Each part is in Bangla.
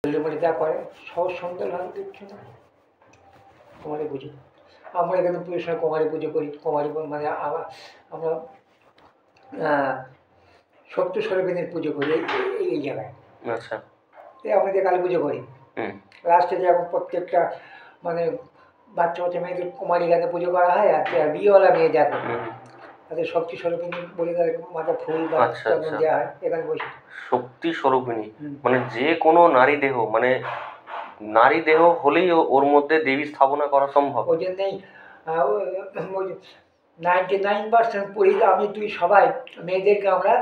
বলে যা করে সহজ সুন্দরভাবে দেখছো না কুমারী পুজো। আমরা এখানে পুজোর সময় কুমারী পুজো করি। কুমারী মানে আমরা সত্য স্বরূপিনীর পুজো করি এই জায়গায়। আচ্ছা, আমরা যে কালী পুজো করি লাস্টে যে এখন প্রত্যেকটা মানে বাচ্চা বাচ্চা মেয়েদের কুমারী গানে পুজো করা হয়, আর বিয়েওয়ালা মেয়ে যাবে তাদের শক্তি স্বরূপিনী বলে তাদের মাথা ফুল বা চন্দন দেওয়া হয় এখানে বসে। শক্তি স্বরূপিনী মানে যে কোনো নারী দেহ, মানে নারী দেহ হলেই ওর মধ্যে দেবী স্থাপনা করা সম্ভব। ওই জন্যই 99% পুরোহিত আমি তুই সবাই মেয়েদেরকে আমরা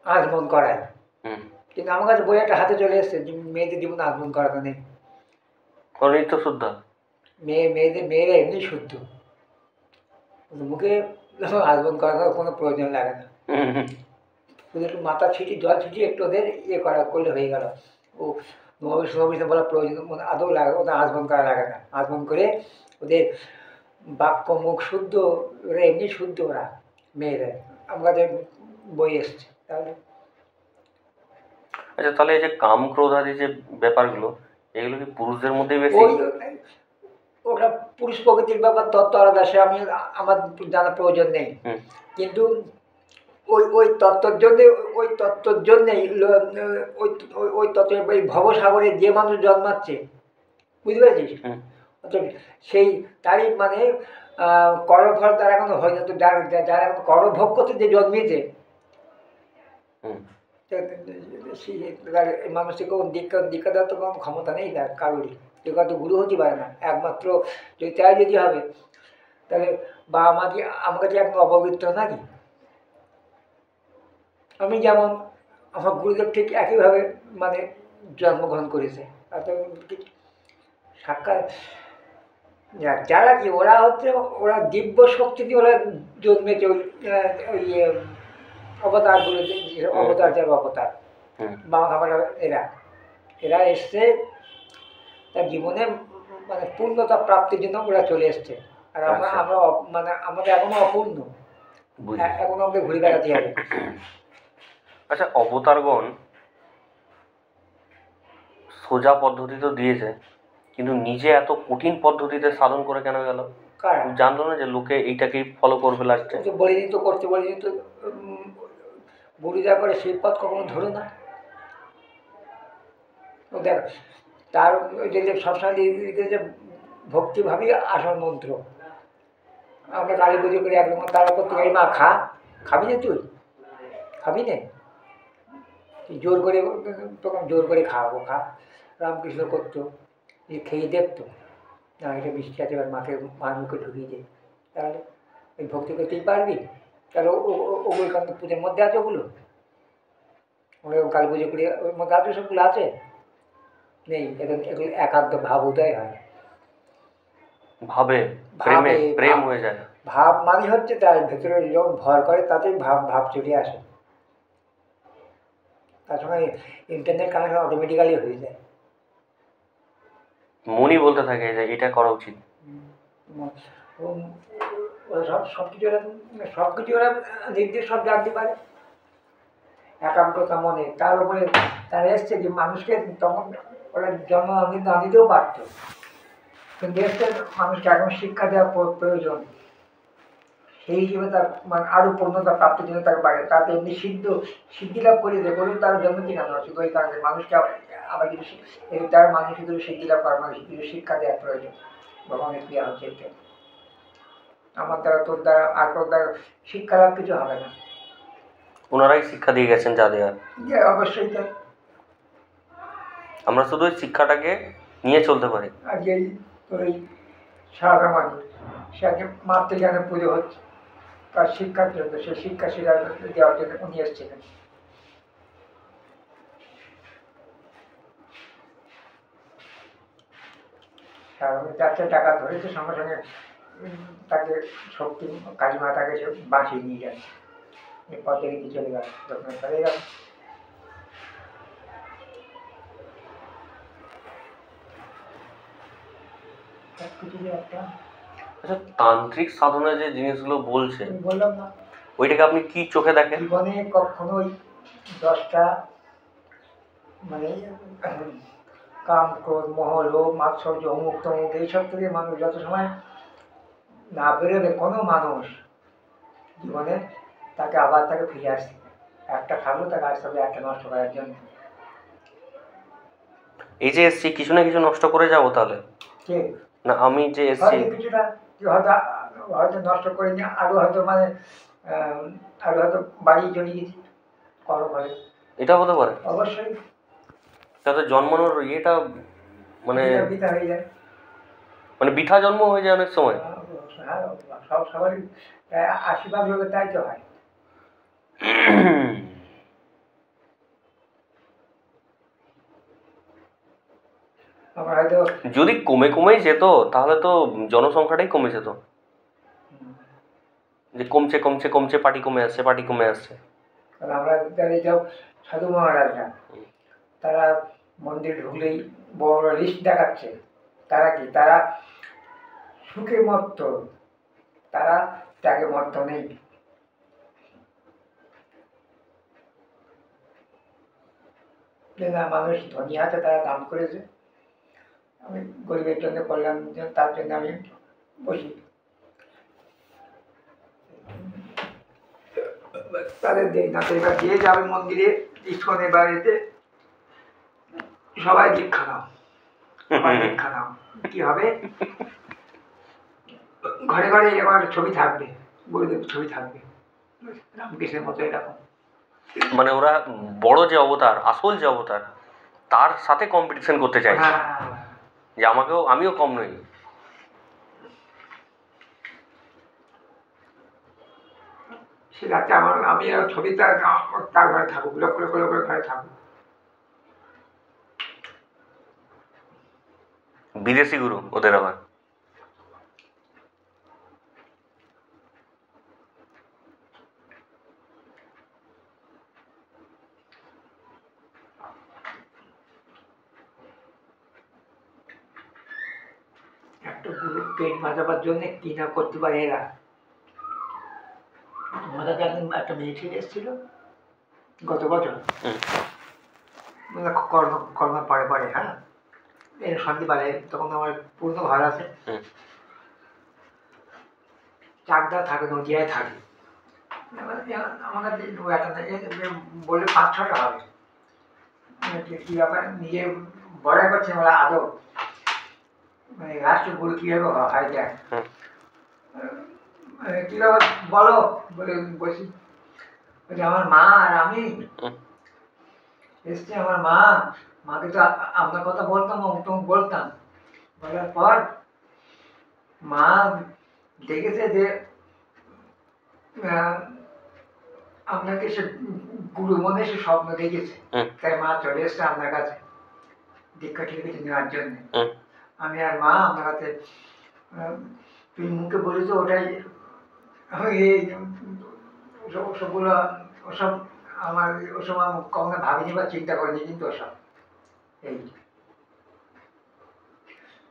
আচমন করাই। কিন্তু আমার কাছে বই একটা হাতে চলে এসছে যে মেয়েদের জীবনে আচমন করানো নেই। নিত্য শুদ্ধ মেয়েরা এমনি শুদ্ধ, মুখে আচমন করানোর কোনো প্রয়োজন লাগে না। শুধু একটু মাথা ছিটি জল ছিটিয়ে একটু ওদের করলে হয়ে গেল। ও নবীন বলার প্রয়োজন আদৌ লাগে, ওদের আচমন করা লাগে না। আচমন করে ওদের বাক্য মুখ শুদ্ধ, ওরা এমনি শুদ্ধ ওরা মেয়েরা, আমার কাছে বই এসছে। তাহলে আচ্ছা, তাহলে এই যে কাম ক্রোধ আদি যে ব্যাপারগুলো, এগুলো কি পুরুষদের মধ্যেই বেশি? ওটা পুরুষ প্রকৃতির ব্যাপার, তত্ত্ব আলাদা, সে আমি আমার জানার প্রয়োজন নেই। কিন্তু ওই তত্ত্বর জন্যেই ওই তত্ত্বের ওই ভবসাগরে যে মানুষ জন্মাচ্ছে, বুঝতে পেরেছিস, সেই তারই মানে করফল তার এখনো হয় না। তো যারা এখন করভোগ করতে যে জন্মেছে, মানুষকে কোনো দীক্ষা দেওয়ার তো কোনো ক্ষমতা নেই তার কারোরই। কেউ তো গুরু হতে পারে না। একমাত্র যদি তাই যদি হবে তাহলে বা আমাকে যে এখন অপবিত্র নাকি? আমি যেমন আমার গুরুদেব ঠিক একইভাবে মানে জন্মগ্রহণ করেছে। সাক্ষাৎ যারা কি ওরা হচ্ছে, ওরা দিব্য শক্তি দিয়ে ওরা জন্মেছে। ওই অবতারগুলো, অবতার যার অবতার এরা এসছে তার জীবনে মানে পূর্ণতা প্রাপ্তির জন্য ওরা চলে এসছে। আর আমরা মানে আমাদের এখনো অপূর্ণ, এখনো আমাদের ঘুরে বেড়াতে হবে। আচ্ছা, অবতারগণ সোজা পদ্ধতি তো দিয়েছে, কিন্তু নিজে এত কঠিন পদ্ধতিতে সাধন করে কেন গেল? জানতো না যে লোকে এইটাকেই ফলো করবে লাস্টে? বলে দিত করতে, বলে দিত গুরুদা করে সেই পথ কখনো ধরো না। ও দেখ তার যে সবসময় যে ভক্তিভাবই আসল মন্ত্র। আমরা কালী পুজো করি একদম, তার করতে পারি মা খাবি না, তুই খাবি না, জোর করে তখন জোর করে খাওয়াবো, খা। রামকৃষ্ণ করতো, খেয়ে দেখতো না এটা বৃষ্টি আছে, এবার মার মুখে ঢুকিয়ে দেয়। তাহলে ওই ভক্তি করতেই পারবি? তাহলে ওগুলো কারণ পুজোর মধ্যে আছে ওগুলো। আমরা কালী পুজো করি ওর মধ্যে আছে, সবগুলো আছে নেই। এগুলো একান্ত ভাব উদয় হয়, প্রেম হয়ে যায়। ভাব মানে হচ্ছে তার ভেতরে যখন ভর করে তাতেই ভাব চলে আসে। তার সঙ্গে ইন্টারনেট কানেকশন অটোমেটিক্যালি হয়ে যায়। মনই বলতে থাকে যে এটা করা উচিত। সবকিছু ওরা নির্দেশ সব জানতে পারে একাগ্রতা মনে। তার উপরে তারা এসছে যে মানুষকে তখন ওরা জন্ম না দিতেও পারত, কিন্তু এসছে মানুষকে এখন শিক্ষা দেওয়া প্রয়োজন। সেই হিসেবে তার মানে আরো পূর্ণতা প্রাপ্তির জন্য তাকে বাড়ে। তাতে এমনি সিদ্ধি লাভ করিয়ে দেয়, বলুন তার জন্ম কি না শুধু ওই কারণে মানুষকে আবার কিছু তার মানুষ কিছু সিদ্ধি লাভ করার মানুষ কিছু শিক্ষা দেওয়ার প্রয়োজন। ভগবানের ক্রিয়া হচ্ছে এটা। আমার দ্বারা তোর দ্বারা আর তোর দ্বারা শিক্ষা লাভ কিছু হবে না। ওনারাই শিক্ষা দিয়ে গেছেন যা দেওয়ার। অবশ্যই তাই। আমরা শুধু ওই শিক্ষাটাকে নিয়ে চলতে পারি। আজকে তোর এই সারা মানুষ সে আজকে মাতৃজ্ঞানে পুজো হচ্ছে তার শিক্ষার জন্য, সে শিক্ষা দেওয়ার জন্য উনি এসেছিলেন। চারটে টাকা ধরেছে, সঙ্গে সঙ্গে তাকে শক্তি কালী মাতাকে সে বাঁচিয়ে নিয়ে যাচ্ছে। এই পথে কি চলে গেল, যখন চলে গেল। আচ্ছা, তান্ত্রিক সাধনা যে জিনিসগুলো বলছে, বললাম না, ওইটাকে আপনি কি চোখে দেখেন? জীবনে কখনোই 10টা মানে কাম ক্রোধ মোহ লোভ মাৎসর্য অমুক তমুক এইসব থেকে মানুষ যত সময় না বেরোবে কোনো মানুষ জীবনে তাকে আবার তাকে ফিরে আসতে একটা থাকলেও তাকে আসতে হবে একটা নষ্ট করার জন্য। এই যে এসছি কিছু না কিছু নষ্ট করে যাবো তাহলে ঠিক না, আমি যে এসছি কিছুটা হয়তো হয়তো নষ্ট করে নিয়ে আরো হয়তো মানে আরো হয়তো বাড়ি চলে গেছি করো করে, এটা হতে পারে অবশ্যই তাতে জন্মানোর ইয়েটা মানে বৃথা হয়ে যায়, মানে বৃথা জন্ম হয়ে যায় অনেক সময়। হ্যাঁ সবারই 80% লোকের তাই তো হয়। আমার হয়তো যদি কমে কমেই যেত তাহলে তো জনসংখ্যাটাই কমে যেত, যে কমছে কমছে কমছে পার্টি কমে আসছে পার্টি কমে আসছে। আমরা এইসব সাধু মহারাজরা তারা মন্দির ঢুকলেই বড় লিস্ট দেখাচ্ছে, তারা কি তারা সুখে মত্ত, তারা ত্যাগে মত্ত নেই। যে না মানুষ ধনী হাতে তারা দান করেছে, আমি গরিবের জন্য করলাম, তার জন্য আমি বসি, তাদের দেয় না। তো এবার যে যাবে মন্দিরে ইস্কনে বাড়িতে সবাই দীক্ষা নাও, সবাই দীক্ষা নাও, কি হবে ঘরে ঘরে এবার ছবি থাকবে, গুরুদেব ছবি থাকবে রামকৃষ্ণের মতো এরকম। মানে ওরা বড় যে অবতার আসল যে অবতার তার সাথে কম্পিটিশন করতে চাইছে, যে আমিও কম নই। সে রাতে আমি ছবি তার ঘরে থাকুক, লক্ষ লক্ষ লক্ষ ঘরে থাকুক। বিদেশি গুরু ওদের আবার। একটা গুরু পেট বাঁচাবার জন্য কি না করতে পারে এরা। আমাদের একদিন একটা মেয়ে ছেলে এসেছিল গত বছর, করোনা পরে পরে, হ্যাঁ সন্ধ্যেবেলায়, তখন আমার পুরনো ঘর আছে, চাকদা থাকে, নদিয়ায় থাকে, আমাদের বলে 5-6টা হবে, কি ব্যাপার নিজে বড়াই করছে আমরা আদৌ মানে রাষ্ট্রগুরু কিভাবে হয় দেখ, কি ব্যাপার বলো বলে বসি, আমার মা আর আমি এসছে, আমার মাকে তো আপনার কথা বলতাম, তখন বলতাম, বলার পর মা দেখেছে যে আপনাকে সে গুরু মনে সে স্বপ্ন দেখেছে, তাই মা চলে এসছে আপনার কাছে দীক্ষা ঠিক নেওয়ার জন্য। আমি আর মা আপনার কাছে তুই মুখে বলেছ ওটাই, এই ওসবগুলো ওসব আমার ওসব আমি কখনো ভাবিনি বা চিন্তা করিনি, কিন্তু ওসব এই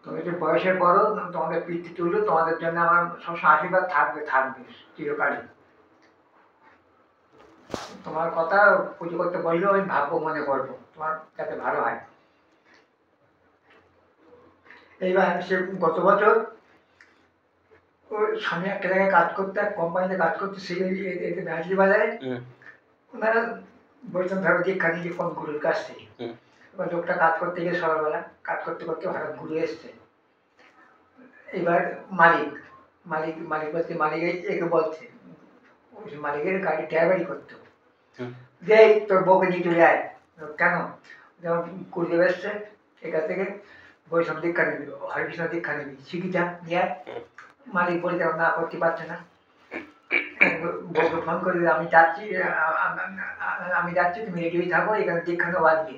তুমি একটু বয়সের বড়, তোমাদের পিতৃ তুল্য, তোমাদের জন্য আমার সবসময় আশীর্বাদ থাকবে থাকবে চিরকালই। তোমার কথা পুজো করতে বললেও আমি ভাগ্য মনে করবো, তোমার যাতে ভালো হয়। এইবার সে গত বছর ওর স্বামী একটা জায়গায় কাজ করতে, এক কোম্পানিতে কাজ করতে, সেই এতে ব্যাটারি বাজারে ওনারা বলছেন ধরো দীক্ষা নিয়েছে কোন গুরুর কাছ থেকে। এবার লোকটা কাজ করতে গিয়ে সকালবেলা কাজ করতে করতে হঠাৎ ঘুরে এসছে। এবার মালিক বলছে, মালিক একে বলছে, মালিকের গাড়ি ড্রাইভারি করতো, যে তোর বউকে নিয়ে চলে আয়। কেন? যেমন গুরুদেব এসছে এখান থেকে বৈষ্ণব দীক্ষা নিবি, হরিকৃষ্ণ দীক্ষা নিবি, শিখি যা নিয়ে। মালিক বলে যেমন না করতে পারছে না, বউকে ফোন করে আমি যাচ্ছি তুমি রেডি হয়ে থাকো, এখানে দীক্ষা নেবো আজকে।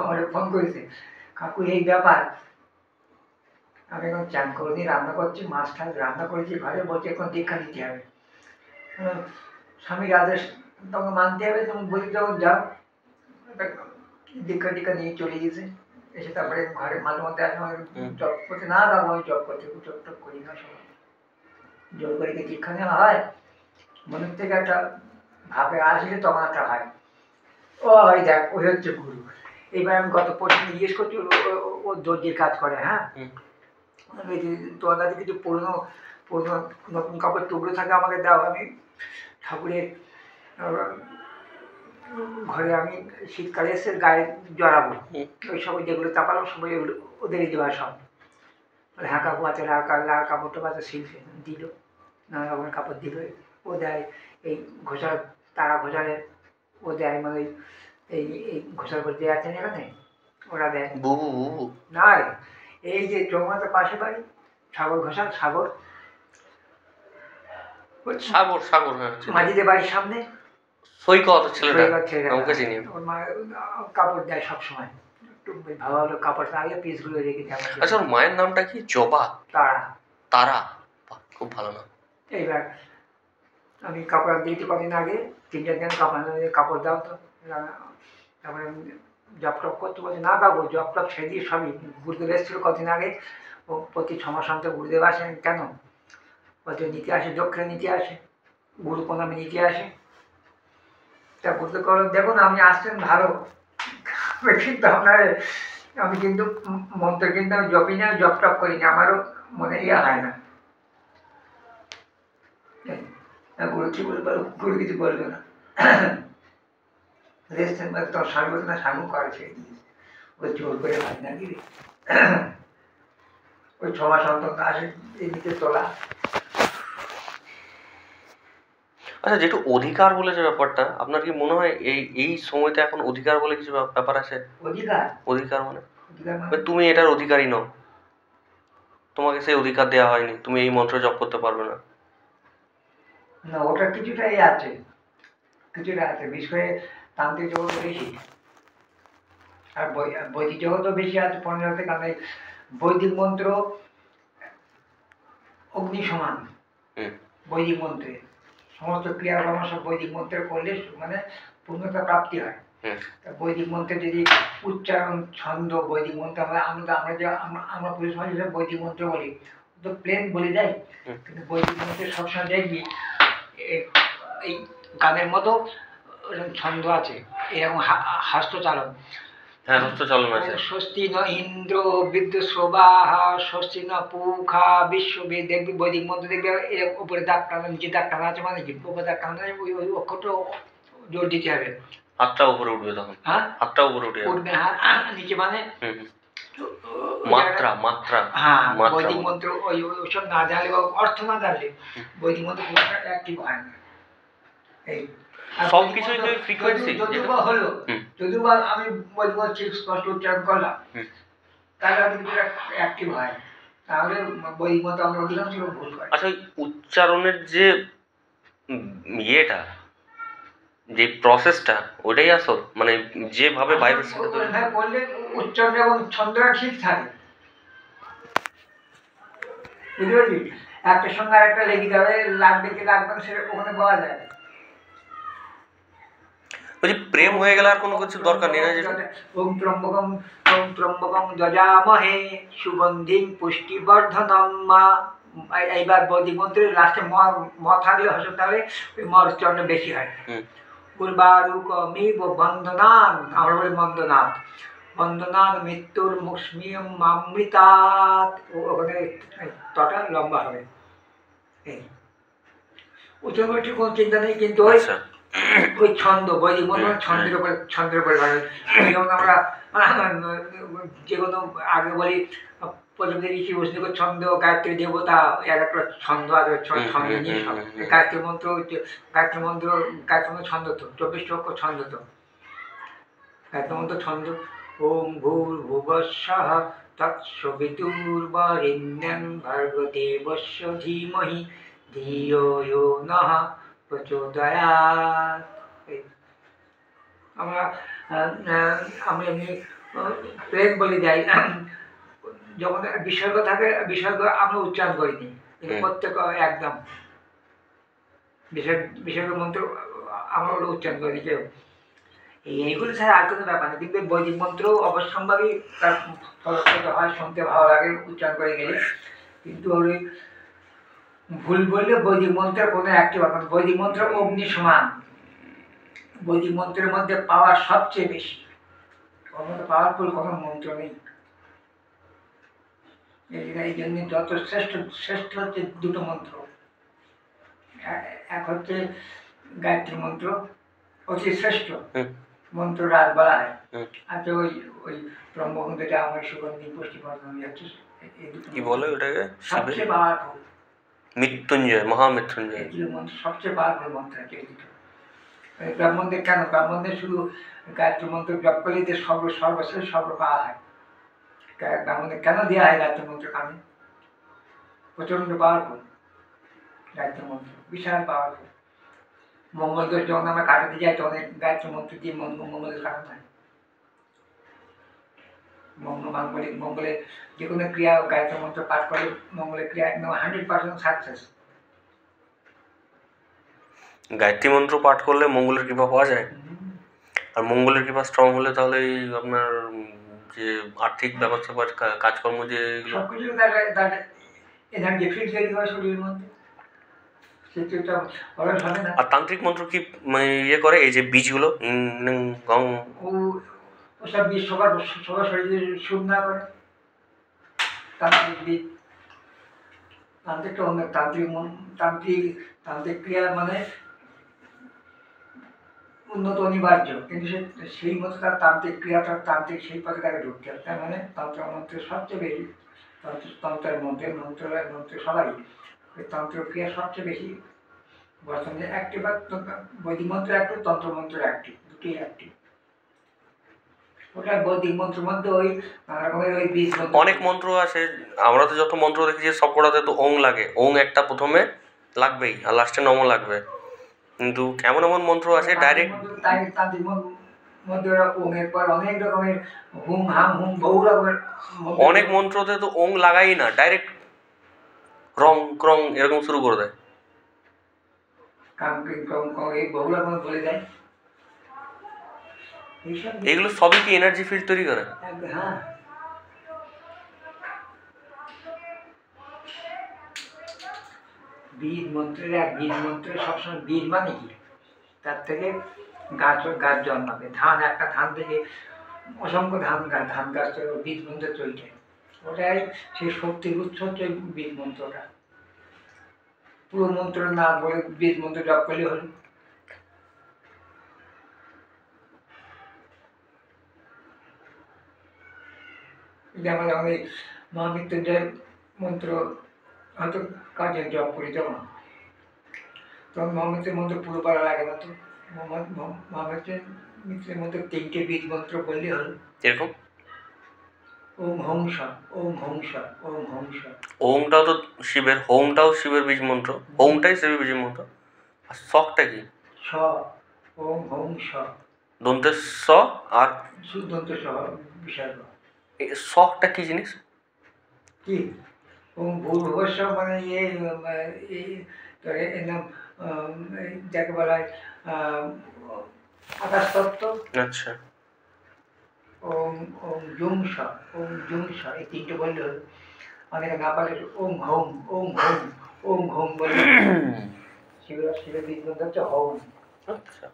আমার ফোন করেছে, কাকু এই ব্যাপার, আমি এখন চান করে রান্না করছি, মাছ টাছ রান্না করেছি ঘরে, বলছি এখন দীক্ষা নিতে হবে, স্বামীর আদেশ তোমাকে মানতে হবে, তুমি বলি যখন যাও। দীক্ষা টিক্ষা নিয়ে চলে গেছে, এসে তারপরে ঘরে মাঝে মধ্যে আসে, জব করতে না যাবো, আমি জব করতে জব টব করি না, সময় জোর করে কি দীক্ষা নেওয়া হয়? মনের থেকে একটা ভাবে আসলে তখন একটা হয়, ও ওই দেখ ওই হচ্ছে গুরু, এইবার আমি গত পরশু জিজ্ঞেস করছি, ও দর্জির কাজ করে, হ্যাঁ, তোমার কাছে কিছু পুরনো পুরনো নতুন কাপড় টুকরো থাকে আমাকে দাও, আমি ঠাকুরের ঘরে আমি শীতকালে এসে গায়ে জড়াবো, ওই সবাই যেগুলো চাপালাম সবাই ওগুলো ওদেরই দেওয়া সব। হ্যাঁ কাপড় আছে, লাল কাপড়টা বাচ্চা শিল্পে দিল, নানা রকমের কাপড় দিল, ও দেয় এই ঘোষাল, তারা ঘোষালের ও দেয়, মানে এই এই ঘোষাল বলতে আছেন এখানে, ওরা দেয় না রে, এই যে চৌমাথার পাশে বাড়ি সাগর ঘোষাল, সাগর সাগর সাগর মাঝিদের বাড়ির সামনে সৈকত ছেলেটা, ওর মা কাপড় দেয় সবসময়, একটু ভালো ভালো কাপড় থাকলে পিসগুলো রেখে দেয়। আচ্ছা, ওর মায়ের নামটা কি? জবা? তারা। তারা, খুব ভালো নাম। এইবার আমি কাপড় দিয়েছি কদিন আগে, 3-4 দিন কাপড় দাও তো, তারপরে জব টপ করতে বলছে, না বাবু জব টপ ছেড়ে দিয়ে সবই, গুরুদেব এসেছিল কদিন আগে, ও প্রতি 6 মাস অন্তর গুরুদেব আসেন, কেন বলছে নিতে আসে, দক্ষিণে নিতে আসে, গুরু প্রণামে নিতে আসে। তা গুরুদেব করো, দেখুন আপনি আসছেন ভালো, কিন্তু আপনার আমি কিন্তু মন্ত্র কিন্তু আমি জপি না, জপ টপ করি না, আমারও মনে ইয়ে হয় না। গুরু কি বলবে, গুরু কিছু বলবে না, তোর স্বামী বলছে না, স্বামী করে ছেড়ে দিয়েছে, ওই জোর করে হয় না কি, ওই 6 মাস অন্তত আসে এদিকে তোলা। আচ্ছা, যেটু অধিকার বলে যে ব্যাপারটা, আপনার কি মনে হয় এই সময়তে এখন অধিকার বলে কিছু ব্যাপার আছে? অধিকার মানে তুমি এটার অধিকারী নও, তোমাকে সেই অধিকার দেওয়া হয়নি, তুমি এই মন্ত্র জপ করতে পারবে না। না, ওটা কিছুটাই আছে, কিছুটা আছে, বিশেষ করে তান্ত্রিক জগৎ বেশি, আর বৈদিক জগৎও বেশি আছে পঞ্চরাতে, কারণ বৈদিক মন্ত্র অগ্নি সমান, বৈদিক মন্ত্রে সমস্ত ক্রিয়াকর্ম সব বৈদিক মন্ত্রে করলে মানে পূর্ণতা প্রাপ্তি হয়। বৈদিক মন্ত্রে যদি উচ্চারণ ছন্দ, বৈদিক মন্ত্র আমরা পুরুষ মানুষ হিসেবে বৈদিক মন্ত্র বলি, তো প্লেন বলে দেয়, কিন্তু বৈদিক মন্ত্রে সবসময় দেখবি এই গানের মতো ছন্দ আছে, এরকম হস্তচালন, স্বস্তি ন ইন্দ্র বিদ্যুৎসবাহা, স্বস্তি ন পুখা বিশ্ববেদ, দেখবি বৈদিক মন্ত্র দেখবি এরকম উপরে দাগ টানা, নিচে দাগ টানা আছে, মানে কি উপরে দাগ টানা, ওই অক্ষরটা জোর দিতে হবে, হাতটা উপরে উঠবে তখন, হ্যাঁ হাতটা উপরে উঠবে, হ্যাঁ নিচে মানে মাত্রা মাত্রা, হ্যাঁ বৈদিক মন্ত্র ওই ওসব না জানলে বা অর্থ না জানলে বৈদিক মন্ত্র খুব একটা অ্যাক্টিভ হয় না। এই সবকিছুই তো ফ্রিকোয়েন্সি, যদিও হলো, যদিও আমি বৈদিক মন্ত্র স্পষ্ট উচ্চারণ করলাম, তাহলে কিন্তু অ্যাক্টিভ হয়, তাহলে বৈদিক মন্ত্র আমরা অধিকাংশ ভুল করি। আচ্ছা, ওই উচ্চারণের যে ইয়েটা, যে প্রসেসটা, ওটাই আসল, মানে যেভাবে ভাইব্রেশন করলে উচ্চারণ এবং ছন্দটা ঠিক থাকে, বুঝতে পারছি, একটার সঙ্গে আর একটা লেগে যাবে, লাগবে কি লাগবে না সেটা ওখানে পাওয়া যায়। বলছি প্রেম হয়ে গেলে আর কোনো কিছু দরকার নেই না, যেটা ওম ত্রম্বকং যজামহে সুগন্ধিং পুষ্টিবর্ধনম মা। এইবার বৈদিক মন্ত্রের লাস্টে ম থাকলে হসন থাকলে ওই মর উচ্চারণ বেশি হয়। পূর্বারুকমিব বন্দনান, আমরা বলি বন্দনাথ, বন্দনান মৃত্যুর মুষ্মিয়ম মামৃতাৎ, ওখানে তটা লম্বা হবে। এই উচ্চারণ ঠিক কোনো চিন্তা নেই, কিন্তু ওই ওই ছন্দ, বৈদিক মন্ত্র ছন্দের উপরে ভালো। যেমন আমরা যে কোনো আগে বলি প্রজাপতি ঋষি বৈষ্ণব ছন্দ, গায়ত্রী দেবতা, এক একটা ছন্দ আছে, ছন্দ নিয়ে গায়ত্রী মন্ত্র ছন্দ তো 24 অক্ষর ছন্দ, তো গায়ত্রী মন্ত্র ছন্দ। ওম ভূর্ভুবস্সঃ তৎসবিতুর্বরেণ্যং ভর্গদেবস্য ধীমহি ধিয়ো ইয়ো নঃ প্রচোদয়াৎ। আমি এমনি প্রেম বলে যাই, যখন বিসর্গ থাকে, বিসর্গ আমরা উচ্চারণ করিনি, প্রত্যেক একদম বিসর্গ মন্ত্র আমরা ওটা উচ্চারণ করিনি কেউ, এইগুলো ছাড়া আর কোনো ব্যাপার নেই। কিন্তু বৈদিক মন্ত্র অবশ্যম্ভাবী তার ফলপ্রদ হয়, শুনতে ভালো লাগে উচ্চারণ করে গেলে, কিন্তু ওই ভুল বললে বৈদিক মন্ত্রের কোনো অ্যাক্টিভ হবে না। বৈদিক মন্ত্র অগ্নি সমান, বৈদিক মন্ত্রের মধ্যে পাওয়ার সবচেয়ে বেশি, ক্ষমতা পাওয়ারফুল কোনো মন্ত্র নেই। এই জন্য যত শ্রেষ্ঠ শ্রেষ্ঠ হচ্ছে দুটো মন্ত্র। এক হচ্ছে গায়ত্রী মন্ত্র, অতি শ্রেষ্ঠ মন্ত্র রাজ বলা হয়। আচ্ছা ওই ওই ব্রহ্মকুণ্ড যেটা আমার সুগন্ধি পুষ্টিবর্ধন হচ্ছে, কি বলে ওটাকে? সবচেয়ে পাওয়ারফুল মৃত্যুঞ্জয়, মহামৃত্যুঞ্জয়। এই দুটো মন্ত্র সবচেয়ে পাওয়ারফুল মন্ত্র আছে এই দুটো। ব্রাহ্মণদের কেন? ব্রাহ্মণদের শুধু গায়ত্রী মন্ত্র জপ করলেই যে সর্বশেষ সর্ব পাওয়া হয়। ব্রাহ্মণদের কেন দেওয়া হয় গায়ত্রী মন্ত্র কানে? প্রচন্ড পাওয়ারফুল গায়ত্রী মন্ত্র, বিশাল পাওয়ারফুল। মঙ্গল দোষ যখন আমরা কাটাতে যাই তখন গায়ত্রী মন্ত্র দিয়ে মঙ্গলের কাটানো হয়। মঙ্গলের যে কোনো ক্রিয়া গায়ত্রী মন্ত্র পাঠ করে মঙ্গলের ক্রিয়া একদম 100% সাকসেস। গায়ত্রী মন্ত্র পাঠ করলে মঙ্গলের কৃপা পাওয়া যায়। আর মঙ্গলের কৃপা স্ট্রং হলে তাহলে এই আপনার যে আর্থিক ব্যবস্থা কাজকর্ম যে সবকিছু তার এনার্জি ফিল তৈরি হয় শরীরের মধ্যে, সেটা অলস হবে না। আর তান্ত্রিক মন্ত্র কি ইয়ে করে এই যে বীজগুলো ওসব বীজ সবার শরীরে সুদ না করে। তান্ত্রিক বীজ, তান্ত্রিকটা অনেক তান্ত্রিক ক্রিয়া মানে উন্নত অনিবার্য, কিন্তু সেই মতো তার তান্ত্রিক ক্রিয়াটা তান্ত্রিক সেই পথে তাকে ঢুকতে হবে। তার মানে তন্ত্রের সবচেয়ে বেশি তন্ত্রের মন্ত্রে সবারই ওই তন্ত্র ক্রিয়া সবচেয়ে বেশি বর্তমানে অ্যাক্টিভ। আর বৈদিক মন্ত্র অ্যাক্টিভ, তন্ত্র মন্ত্র অ্যাক্টিভ, দুটোই অ্যাক্টিভ। ওটা বৈদিক মন্ত্রের মধ্যে ওই রকমের ওই বীজ অনেক মন্ত্র আছে। আমরা তো যত মন্ত্র দেখি যে সবকটাতে তো ওং লাগে, ওং একটা প্রথমে লাগবেই আর লাস্টে নম লাগবে। কিন্তু এমন এমন মন্ত্র আছে ডাইরেক্ট তান্ত্রিক মন্ত্র ওঙের পর অনেক রকমের হুম হাম হুম বহু রকমের অনেক মন্ত্রতে তো ওং লাগাই না, ডাইরেক্ট রং ক্রং এরকম শুরু করে দেয়। বহু রকমের বলে দেয়। এগুলো সবই কি এনার্জি ফিল্ড তৈরি করে? হ্যাঁ, বীজ মন্ত্রের সবসময় বীজ মানে কি? তার থেকে গাছ জন্মাবে। একটা ধান থেকে অসংখ্য ধান গাছ বীজ মন্ত্র চলছে। ওটাই সেই শক্তির উৎস হচ্ছে বীজ মন্ত্রটা। পুরো মন্ত্র না বলে বীজ মন্ত্র জপ করলে হল। যেমন আমি মহামৃত্যুঞ্জয় মন্ত্র হয়তো কাজে জপ করি তখন মহামৃত্যুর মন্ত্র পুরো পারা লাগে না। তো মহামৃত্যুর মন্ত্র 3টে বীজ মন্ত্র বললে হল। এরকম ওম হংস, ওম হংস, ওম হংস। ওমটাও তো শিবের, হোমটাও শিবের বীজ মন্ত্র, হোমটাই শিবের বীজ মন্ত্র। আর শকটা কি? স, ওম হংস, দন্তের স আর সুদন্ত স বিসর্গ। শকটা কি জিনিস? কি ওম ভূর্ভুবস্ব মানে এর নাম যাকে বলা হয় আকাশ তত্ত্ব। আচ্ছা। ওম ওম জুংস, ওম জুংস, এই 3টে বললে হলো। অনেকে না পারে ওম হোম, ওম হোম, ওম হোম বললে শিবের বীজ মন্ত্র হচ্ছে হোম। আচ্ছা।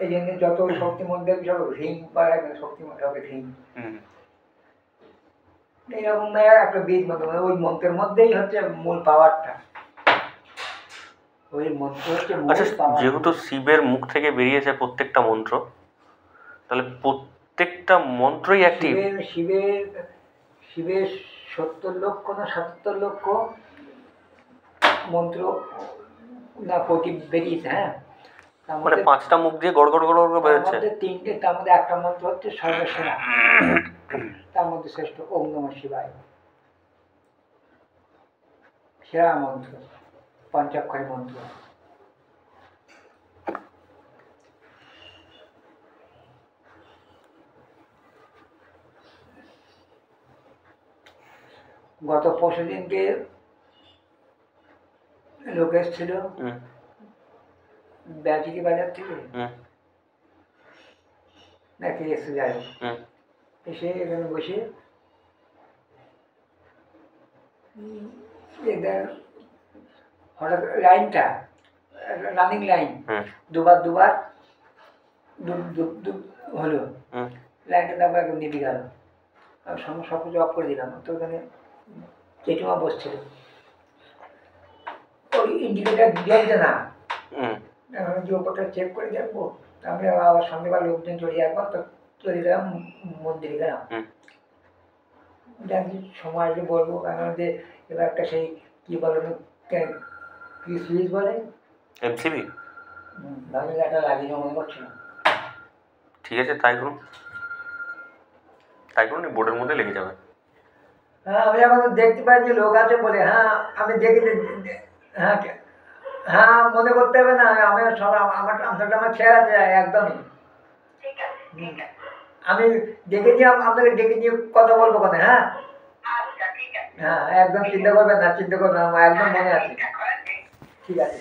এই জন্য যত শক্তি মন্ত্র সব হ্রিং বাড়ায়, শক্তি মন্ত্র হবে হ্রিং। এইরকম একটা বীজ মন্ত্র, ওই মন্ত্রের মধ্যেই হচ্ছে মূল পাওয়ারটা। ওই মন্ত্র হচ্ছে মূল পাওয়ার। যেহেতু শিবের মুখ থেকে বেরিয়েছে প্রত্যেকটা মন্ত্র, তাহলে প্রত্যেকটা মন্ত্রই অ্যাক্টিভ। শিবের 70 লক্ষ না 77 লক্ষ মন্ত্র না কোটি বেরিয়েছে। হ্যাঁ, মানে 5টা মুখ দিয়ে গড় গড় গড় গড় বেরোচ্ছে। 3টে, তার মধ্যে একটা মন্ত্র হচ্ছে সর্বসেনা, তার মধ্যে শ্রেষ্ঠ ওম নমঃ শিবায়, সেরা মন্ত্র, পঞ্চাক্ষরী মন্ত্র। গত 5 দিনকে লোক এসেছিল ব্যাজিকি বাজার থেকে, নাকি এসে যায়, এসে এখানে বসে হঠাৎ লাইনটা রানিং লাইন দুবার হলো। লাইনটা তারপর একদম নিভে গেল। আমি সঙ্গে সব কিছু অফ করে দিলাম। তো ওখানে জেঠিমা বসছিল, ওই ইন্ডিকেটার জ্বলছে না। এখন যে ওপরটা চেক করে দেখবো, আমি আবার সন্ধ্যেবেলা লোকজন চলে যাবো, তো চলে গেলাম মন্দিরে গেলাম। জানি সময় যে বলবো, কারণ যে এবার একটা সেই কী বলে কি সুইচ বলে, এমসিবি, ভাবি একটা লাগিয়ে মনে করছি না। ঠিক আছে, তাই করুন, তাই করুন, বোর্ডের মধ্যে লেগে যাবে। হ্যাঁ, আমি এখন দেখতে পাই যে লোক আছে বলে, হ্যাঁ আমি দেখি, হ্যাঁ হ্যাঁ মনে করতে হবে না, আমি সব আমার খেয়াল আছে একদমই। আমি দেখে নিয়ে আপনাকে ডেকে নিয়ে কথা বলবো কেন? হ্যাঁ হ্যাঁ, একদম চিন্তা করবেন না, চিন্তা করবেন না, আমার একদম মনে আছে। ঠিক আছে।